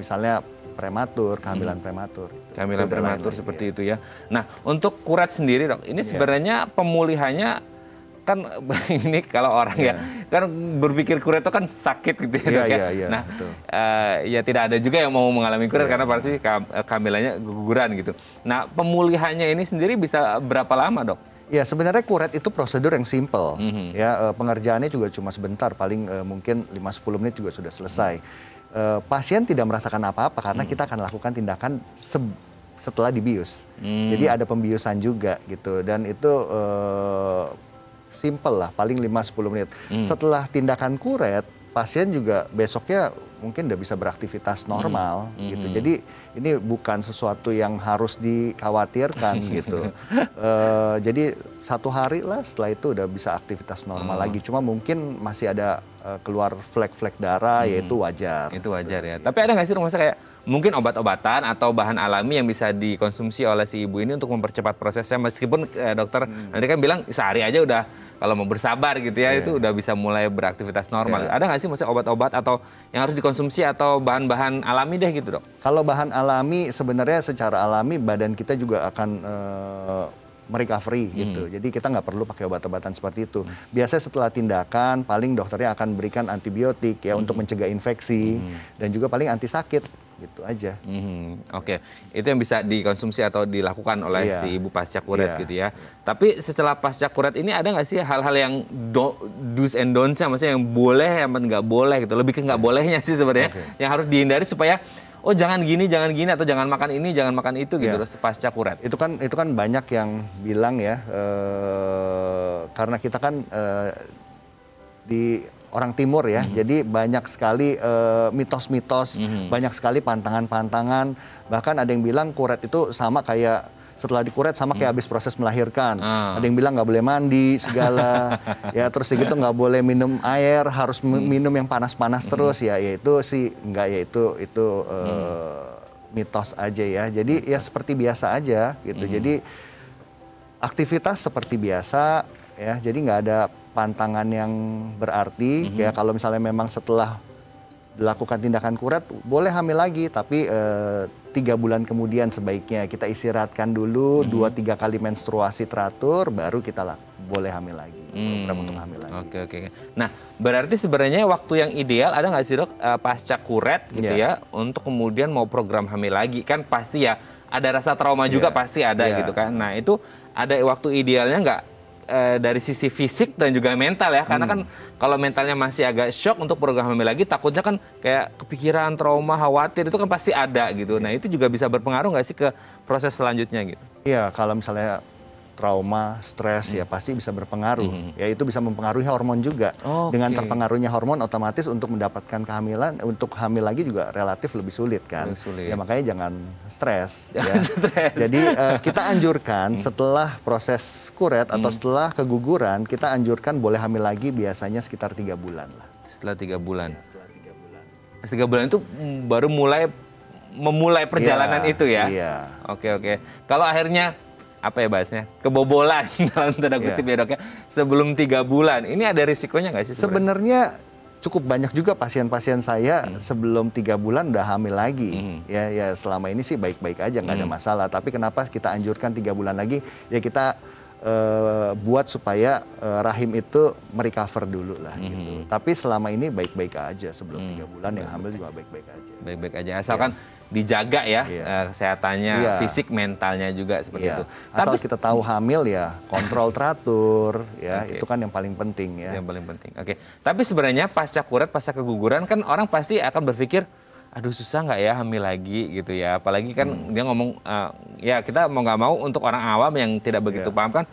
misalnya prematur, kehamilan prematur. Kehamilan prematur seperti itu ya. Nah, untuk kuret sendiri dok, ini sebenarnya pemulihannya kan ini kalau orang ya kan berpikir kuret itu kan sakit gitu ya dok ya. Nah, ya tidak ada juga yang mau mengalami kuret karena pasti kehamilannya keguguran gitu. Nah, pemulihannya ini sendiri bisa berapa lama dok? Ya sebenarnya kuret itu prosedur yang simple. Ya pengerjaannya juga cuma sebentar, paling mungkin 5-10 menit juga sudah selesai. Pasien tidak merasakan apa-apa karena kita akan lakukan tindakan setelah dibius. Jadi ada pembiusan juga gitu, dan itu simple lah, paling 5-10 menit. Setelah tindakan kuret, pasien juga besoknya mungkin udah bisa beraktivitas normal gitu. Jadi ini bukan sesuatu yang harus dikhawatirkan gitu. Jadi 1 hari lah setelah itu udah bisa aktivitas normal lagi. Cuma mungkin masih ada keluar flek-flek darah, yaitu wajar. Itu wajar ya. Tapi ada nggak sih rumahnya kayak mungkin obat-obatan atau bahan alami yang bisa dikonsumsi oleh si ibu ini untuk mempercepat prosesnya, meskipun dokter nanti kan bilang sehari aja udah, kalau mau bersabar gitu ya, itu udah bisa mulai beraktivitas normal. Ada nggak sih maksudnya obat-obat atau yang harus dikonsumsi atau bahan-bahan alami deh gitu dok? Kalau bahan alami sebenarnya secara alami badan kita juga akan merecovery gitu. Jadi kita nggak perlu pakai obat-obatan seperti itu. Biasanya setelah tindakan paling dokternya akan berikan antibiotik ya untuk mencegah infeksi dan juga paling anti sakit. Gitu aja. Oke, itu yang bisa dikonsumsi atau dilakukan oleh si ibu pasca kuret gitu ya. Tapi setelah pasca kuret ini ada nggak sih hal-hal yang do's and don'ts-nya, maksudnya yang boleh, yang nggak boleh gitu. Lebih ke nggak bolehnya sih sebenarnya, yang harus dihindari supaya oh jangan gini atau jangan makan ini, jangan makan itu gitu pasca kuret. Itu kan banyak yang bilang ya, karena kita kan di orang timur ya, jadi banyak sekali mitos-mitos, banyak sekali pantangan-pantangan. Bahkan ada yang bilang kuret itu sama kayak setelah dikuret sama kayak habis proses melahirkan. Ada yang bilang nggak boleh mandi segala, ya terus segitu nggak boleh minum air, harus minum yang panas-panas terus ya. Itu sih nggak, ya itu mitos aja ya. Jadi ya seperti biasa aja gitu. Jadi aktivitas seperti biasa ya. Jadi nggak ada pantangan yang berarti ya. Kalau misalnya memang setelah dilakukan tindakan kuret, boleh hamil lagi, tapi 3 bulan kemudian sebaiknya kita istirahatkan dulu, 2-3 kali menstruasi teratur, baru kita boleh hamil lagi, program untuk hamil lagi. Oke. Nah, berarti sebenarnya waktu yang ideal ada nggak sih dok, pasca kuret gitu ya, untuk kemudian mau program hamil lagi? Kan pasti ya, ada rasa trauma juga pasti ada gitu kan. Nah, itu ada waktu idealnya nggak? Dari sisi fisik dan juga mental ya, karena kan kalau mentalnya masih agak shock untuk program hamil lagi, takutnya kan kayak kepikiran, trauma, khawatir itu kan pasti ada gitu. Nah itu juga bisa berpengaruh nggak sih ke proses selanjutnya gitu? Iya, kalau misalnya trauma, stres ya pasti bisa berpengaruh. Ya itu bisa mempengaruhi hormon juga. Dengan terpengaruhnya hormon otomatis untuk mendapatkan kehamilan, untuk hamil lagi juga relatif lebih sulit kan. Ya makanya jangan stres. Ya. Jadi kita anjurkan setelah proses kuret atau setelah keguguran, kita anjurkan boleh hamil lagi biasanya sekitar 3 bulan lah. Setelah 3 bulan. Setelah 3 bulan itu baru memulai perjalanan itu ya. Iya. Oke. Kalau akhirnya apa ya bahasnya, kebobolan dalam tanda kutip ya dok ya, sebelum 3 bulan, ini ada risikonya nggak sih sebenarnya? Cukup banyak juga pasien-pasien saya sebelum 3 bulan udah hamil lagi. Ya selama ini sih baik-baik aja, nggak ada masalah. Tapi kenapa kita anjurkan 3 bulan lagi? Ya kita buat supaya rahim itu merecover dulu lah gitu. Tapi selama ini baik-baik aja, sebelum 3 bulan yang hamil juga baik-baik aja. Baik-baik aja, asalkan dijaga ya kesehatannya, fisik, mentalnya juga seperti itu. Asal kita tahu hamil ya, kontrol teratur ya, itu kan yang paling penting ya. Yang paling penting. Oke. Tapi sebenarnya pasca kuret, pasca keguguran kan orang pasti akan berpikir, aduh susah nggak ya hamil lagi gitu ya. Apalagi kan dia ngomong, ya kita mau nggak mau untuk orang awam yang tidak begitu paham kan,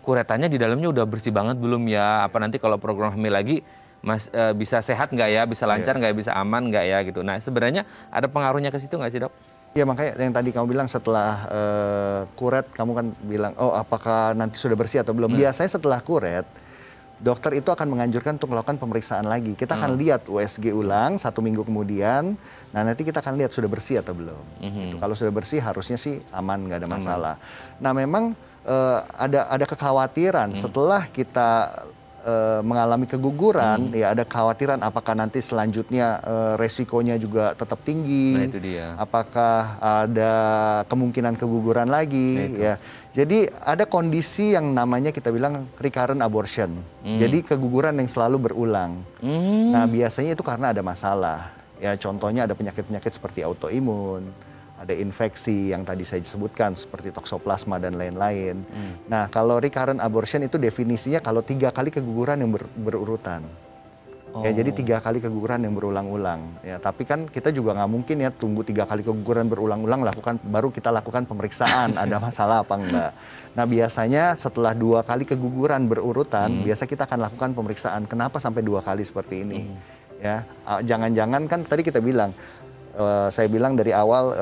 kuretannya di dalamnya udah bersih banget belum ya? Apa nanti kalau program hamil lagi bisa sehat nggak ya, bisa lancar nggak ya, bisa aman nggak ya gitu. Nah sebenarnya ada pengaruhnya ke situ nggak sih dok? Ya makanya yang tadi kamu bilang setelah kuret, kamu kan bilang, oh apakah nanti sudah bersih atau belum. Biasanya setelah kuret, dokter itu akan menganjurkan untuk melakukan pemeriksaan lagi. Kita akan lihat USG ulang 1 minggu kemudian, nah nanti kita akan lihat sudah bersih atau belum. Gitu. Kalau sudah bersih harusnya sih aman, nggak ada masalah. Nah memang ada kekhawatiran setelah kita mengalami keguguran, ya ada kekhawatiran apakah nanti selanjutnya resikonya juga tetap tinggi, nah, itu dia. Apakah ada kemungkinan keguguran lagi, ya. Jadi ada kondisi yang namanya kita bilang recurrent abortion, jadi keguguran yang selalu berulang. Nah biasanya itu karena ada masalah, ya contohnya ada penyakit-penyakit seperti autoimun, ada infeksi yang tadi saya sebutkan seperti toksoplasma dan lain-lain. Nah, kalau recurrent abortion itu definisinya kalau 3 kali keguguran yang berurutan. Ya, jadi 3 kali keguguran yang berulang-ulang. Ya, tapi kan kita juga nggak mungkin ya tunggu 3 kali keguguran berulang-ulang baru kita lakukan pemeriksaan ada masalah apa enggak. Nah, biasanya setelah 2 kali keguguran berurutan, biasa kita akan lakukan pemeriksaan. Kenapa sampai 2 kali seperti ini? Ya, jangan-jangan kan tadi kita bilang. Saya bilang dari awal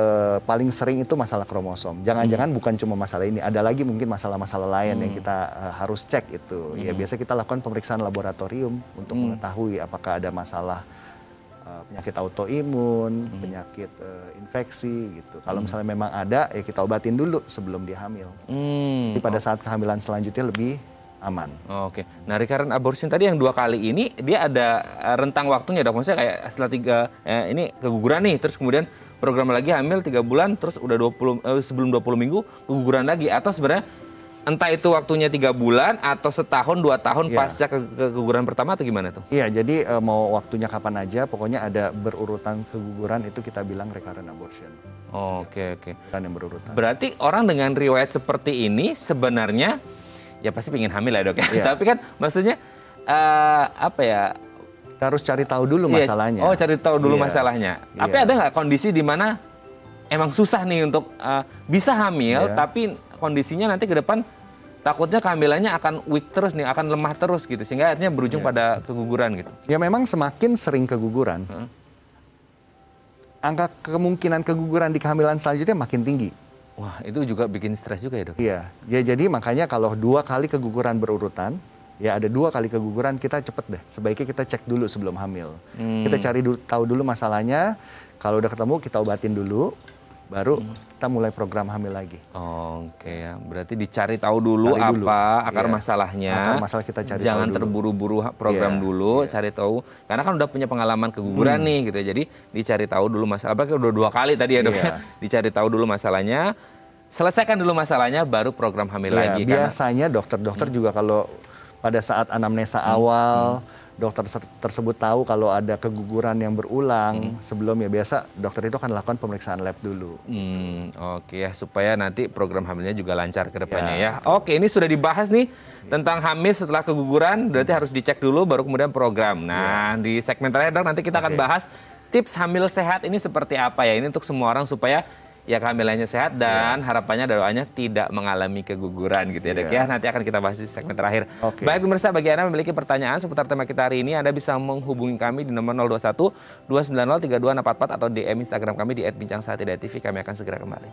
paling sering itu masalah kromosom. Jangan-jangan bukan cuma masalah ini, ada lagi mungkin masalah-masalah lain yang kita harus cek itu. Ya biasa kita lakukan pemeriksaan laboratorium untuk mengetahui apakah ada masalah penyakit autoimun, penyakit infeksi gitu. Kalau misalnya memang ada, ya kita obatin dulu sebelum dia hamil. Jadi pada saat kehamilan selanjutnya lebih aman. Oke. Nah, recurrent abortion tadi yang 2 kali ini dia ada rentang waktunya dok. Maksudnya kayak setelah 3 ini keguguran nih, terus kemudian program lagi hamil 3 bulan, terus udah 20 sebelum 20 minggu keguguran lagi, atau sebenarnya entah itu waktunya 3 bulan atau setahun 2 tahun pasca keguguran pertama atau gimana tuh? Iya, jadi mau waktunya kapan aja, pokoknya ada berurutan keguguran itu kita bilang recurrent abortion. Oke. Kan yang berurutan. Berarti orang dengan riwayat seperti ini sebenarnya ya pasti pengen hamil ya dok ya. Tapi kan maksudnya apa ya? Kita harus cari tahu dulu masalahnya. Oh, cari tahu dulu masalahnya. Tapi ada nggak kondisi di mana emang susah nih untuk bisa hamil, tapi kondisinya nanti ke depan takutnya kehamilannya akan weak terus nih, akan lemah terus gitu, sehingga akhirnya berujung pada keguguran gitu. Ya memang semakin sering keguguran, angka kemungkinan keguguran di kehamilan selanjutnya makin tinggi. Wah, itu juga bikin stres juga ya dok? Iya, ya jadi makanya kalau 2 kali keguguran berurutan, ya ada 2 kali keguguran, kita cepet deh. Sebaiknya kita cek dulu sebelum hamil. Kita cari tahu dulu masalahnya, kalau udah ketemu kita obatin dulu, baru kita mulai program hamil lagi. Oke ya, berarti dicari tahu dulu apa akar masalahnya. Akar masalah kita cari Jangan tahu dulu. terburu-buru program dulu, cari tahu. Karena kan udah punya pengalaman keguguran nih gitu. Jadi dicari tahu dulu masalah. Apalagi udah 2 kali tadi ya dok. Dicari tahu dulu masalahnya, selesaikan dulu masalahnya, baru program hamil lagi. Biasanya dokter-dokter juga kalau pada saat anamnesa awal, dokter tersebut tahu kalau ada keguguran yang berulang sebelumnya, biasa dokter itu akan lakukan pemeriksaan lab dulu. Oke ya, supaya nanti program hamilnya juga lancar ke depannya ya. Oke, ini sudah dibahas nih tentang hamil setelah keguguran, berarti harus dicek dulu baru kemudian program. Nah, di segmen terakhir dok, nanti kita akan bahas tips hamil sehat ini seperti apa ya. Ini untuk semua orang supaya ya kehamilannya sehat dan harapannya doanya tidak mengalami keguguran gitu ya dok ya. Nanti akan kita bahas di segmen terakhir. Baik pemirsa, bagi Anda yang memiliki pertanyaan seputar tema kita hari ini, Anda bisa menghubungi kami di nomor 021 290 3244 atau DM Instagram kami di @bincangsaat.tv. Kami akan segera kembali.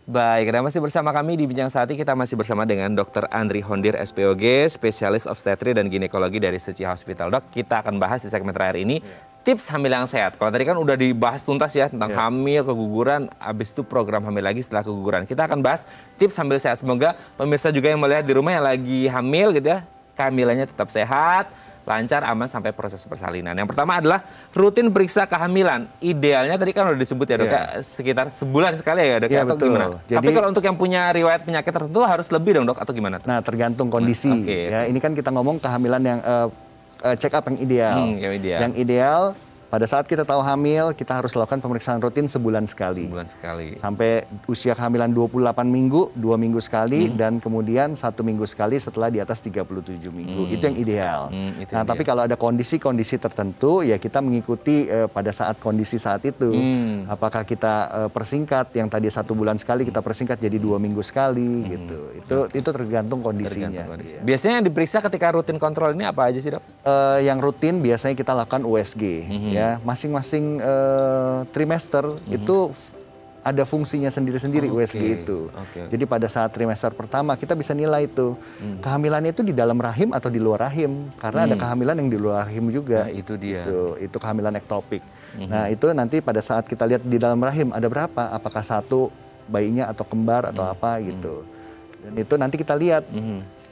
Baik, Anda masih bersama kami di Bincang Saati. Kita masih bersama dengan Dr. Andri Hondir, SPOG, spesialis obstetri dan ginekologi dari Suci Hospital. Dok, kita akan bahas di segmen terakhir ini tips hamil yang sehat. Kalau tadi kan udah dibahas tuntas ya tentang hamil, keguguran, habis itu program hamil lagi setelah keguguran. Kita akan bahas tips hamil sehat. Semoga pemirsa juga yang melihat di rumah yang lagi hamil gitu ya, kehamilannya tetap sehat, lancar, aman sampai proses persalinan. Yang pertama adalah rutin periksa kehamilan. Idealnya tadi kan udah disebut ya dok, sekitar sebulan sekali ya dok, atau betul. gimana? Jadi, tapi kalau untuk yang punya riwayat penyakit tertentu harus lebih dong dok, atau gimana? Nah, tergantung kondisi. Ya, ini kan kita ngomong kehamilan yang check up yang ideal. Yang ideal pada saat kita tahu hamil, kita harus lakukan pemeriksaan rutin sebulan sekali. Sebulan sekali. Sampai usia kehamilan 28 minggu, 2 minggu sekali, dan kemudian 1 minggu sekali setelah di atas 37 minggu. Itu yang ideal. Tapi kalau ada kondisi-kondisi tertentu, ya kita mengikuti pada saat kondisi saat itu. Apakah kita persingkat, yang tadi 1 bulan sekali, kita persingkat jadi 2 minggu sekali, gitu. Itu tergantung kondisinya. Biasanya yang diperiksa ketika rutin kontrol ini apa aja sih dok? Yang rutin biasanya kita lakukan USG. Ya, masing-masing trimester itu ada fungsinya sendiri-sendiri USG itu. Jadi pada saat trimester pertama kita bisa nilai itu kehamilannya itu di dalam rahim atau di luar rahim, karena ada kehamilan yang di luar rahim juga. Nah, itu dia. Itu kehamilan ektopik. Nah, itu nanti pada saat kita lihat di dalam rahim ada berapa, apakah 1 bayinya atau kembar atau apa gitu. Dan itu nanti kita lihat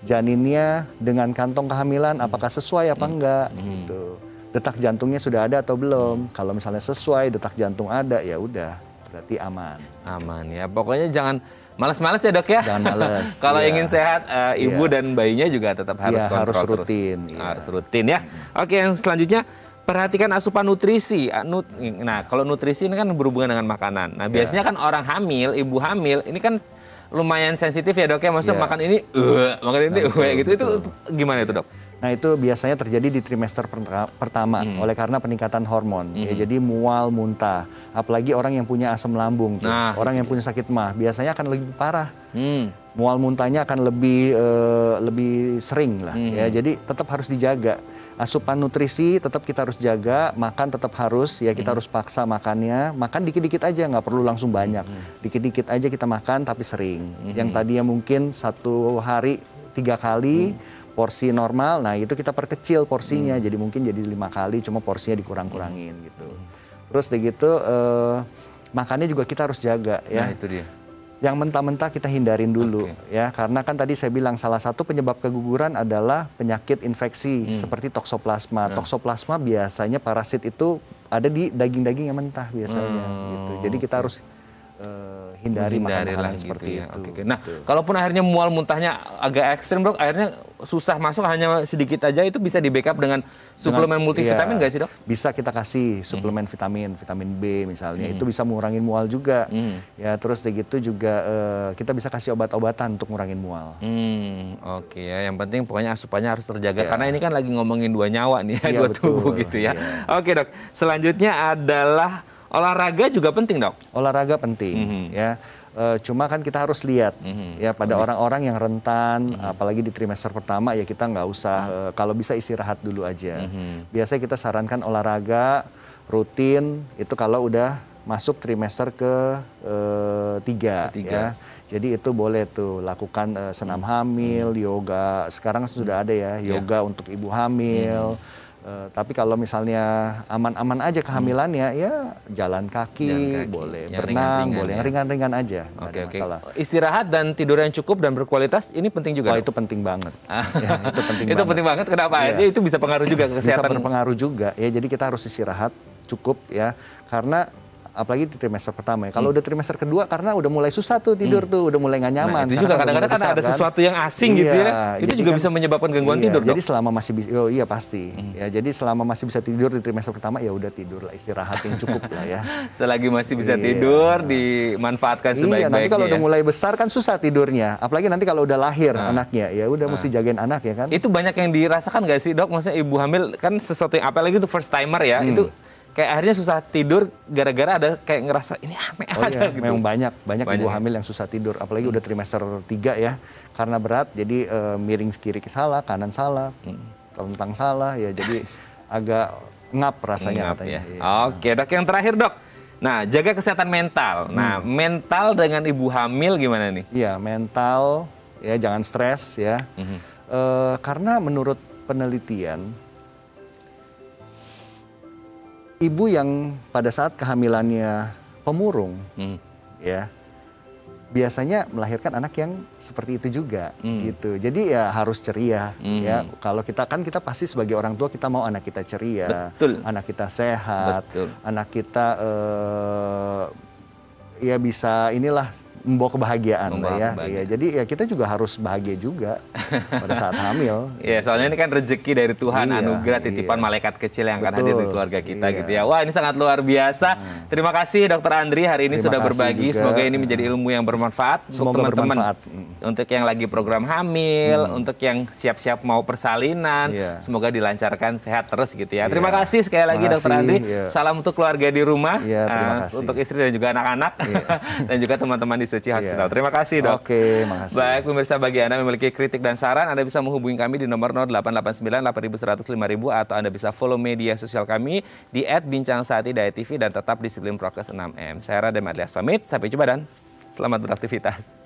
janinnya dengan kantong kehamilan apakah sesuai apa enggak gitu. Detak jantungnya sudah ada atau belum? Kalau misalnya sesuai, detak jantung ada, ya udah, berarti aman. Aman ya. Pokoknya jangan malas-malas ya dok ya. Jangan malas. Kalau ingin sehat, ibu dan bayinya juga tetap harus kontrol harus rutin. Terus. Harus rutin ya. Oke, yang selanjutnya perhatikan asupan nutrisi. Nah, kalau nutrisi ini kan berhubungan dengan makanan. Nah, biasanya kan orang hamil, ibu hamil, ini kan lumayan sensitif ya dok ya. Maksudnya makan ini, makan ini, gitu. Itu gimana itu dok? Nah, itu biasanya terjadi di trimester pertama oleh karena peningkatan hormon. Ya, jadi mual, muntah. Apalagi orang yang punya asam lambung, orang yang punya sakit mah, biasanya akan lebih parah. Mual muntahnya akan lebih sering lah. Ya, jadi tetap harus dijaga. Asupan nutrisi tetap kita harus jaga, makan tetap harus, ya kita harus paksa makannya. Makan dikit-dikit aja, nggak perlu langsung banyak. Dikit-dikit aja kita makan, tapi sering. Yang tadinya mungkin 1 hari 3 kali, porsi normal, nah itu kita perkecil porsinya, jadi mungkin jadi 5 kali, cuma porsinya dikurang-kurangin gitu. Terus begitu makannya juga kita harus jaga ya. Nah, itu dia. Yang mentah-mentah kita hindarin dulu ya, karena kan tadi saya bilang salah satu penyebab keguguran adalah penyakit infeksi seperti toksoplasma. Toksoplasma biasanya parasit itu ada di daging-daging yang mentah biasanya gitu. Jadi kita harus hindari makanan seperti ya. itu. Nah, kalaupun akhirnya mual muntahnya agak ekstrim dok, akhirnya susah masuk, hanya sedikit aja, itu bisa di-backup dengan suplemen multivitamin nggak sih dok? Bisa kita kasih suplemen vitamin B misalnya, itu bisa mengurangi mual juga. Ya, terus begitu juga kita bisa kasih obat-obatan untuk ngurangin mual. Oke ya, yang penting pokoknya asupannya harus terjaga, karena ini kan lagi ngomongin 2 nyawa nih, 2 tubuh gitu ya. Oke dok, selanjutnya adalah olahraga juga penting dok? Olahraga penting ya. Cuma kan kita harus lihat ya pada orang-orang yang rentan, apalagi di trimester pertama ya kita nggak usah, kalau bisa istirahat dulu aja. Biasanya kita sarankan olahraga rutin itu kalau udah masuk trimester ketiga ya. Jadi itu boleh tuh lakukan senam hamil, yoga. Sekarang sudah ada ya yoga untuk ibu hamil. Tapi kalau misalnya aman-aman aja kehamilannya, ya jalan kaki, boleh yang berenang, ringan-ringan boleh yang ringan-ringan aja, nggak ada masalah. Istirahat dan tidur yang cukup dan berkualitas ini penting juga. Oh, itu penting banget. Ya, itu penting itu banget. penting banget. Kenapa? Itu bisa pengaruh juga ke kesehatan. Bisa berpengaruh juga ya. Jadi kita harus istirahat cukup ya, karena apalagi di trimester pertama ya. Kalau udah trimester kedua, karena udah mulai susah tuh tidur tuh, udah mulai nggak nyaman. Nah, itu juga kadang-kadang kan ada sesuatu yang asing gitu ya. Itu juga bisa menyebabkan gangguan tidur, Dok. Jadi selama masih bisa, iya pasti. Ya, jadi selama masih bisa tidur di trimester pertama, ya udah tidur lah, istirahat yang cukup lah ya. Selagi masih bisa tidur, dimanfaatkan sebaik-baiknya. Nanti kalau udah mulai besar kan susah tidurnya. Apalagi nanti kalau udah lahir anaknya, ya udah mesti jagain anak ya kan. Itu banyak yang dirasakan nggak sih, Dok? Maksudnya ibu hamil kan sesuatu yang apalagi itu first timer ya. Itu kayak akhirnya susah tidur gara-gara ada kayak ngerasa ini aneh aja gitu. Memang banyak ibu hamil yang susah tidur, apalagi udah trimester 3 ya, karena berat jadi miring kiri salah, kanan salah, telentang salah ya, jadi agak ngap rasanya katanya. Ya. Oke, Dok, yang terakhir, Dok. Nah, jaga kesehatan mental. Nah, mental dengan ibu hamil gimana nih? Iya, mental ya, jangan stres ya. Karena menurut penelitian, ibu yang pada saat kehamilannya pemurung, ya biasanya melahirkan anak yang seperti itu juga, gitu. Jadi ya harus ceria, ya. Kalau kita pasti sebagai orang tua kita mau anak kita ceria, anak kita sehat, anak kita ya bisa inilah membawa kebahagiaan lah ya. Ya. Jadi ya kita juga harus bahagia juga pada saat hamil. Iya, soalnya ini kan rezeki dari Tuhan, anugerah titipan malaikat kecil yang akan hadir di keluarga kita gitu ya. Wah, ini sangat luar biasa. Terima kasih Dokter Andri hari ini sudah berbagi. Juga. Semoga ini menjadi ilmu yang bermanfaat untuk teman-teman. Untuk yang lagi program hamil, untuk yang siap-siap mau persalinan, semoga dilancarkan sehat terus gitu ya. Terima kasih sekali lagi Dokter Andri. Salam untuk keluarga di rumah, untuk istri dan juga anak-anak, dan juga teman-teman di Suci Hospital. Terima kasih, Dok. Oke, makasih. Baik, pemirsa, bagi Anda memiliki kritik dan saran, Anda bisa menghubungi kami di nomor 0889 8100 5000 atau Anda bisa follow media sosial kami di @bincangsaati.tv dan tetap disiplin prokes 6M. Saya Radha Madlias pamit, sampai jumpa dan selamat beraktivitas.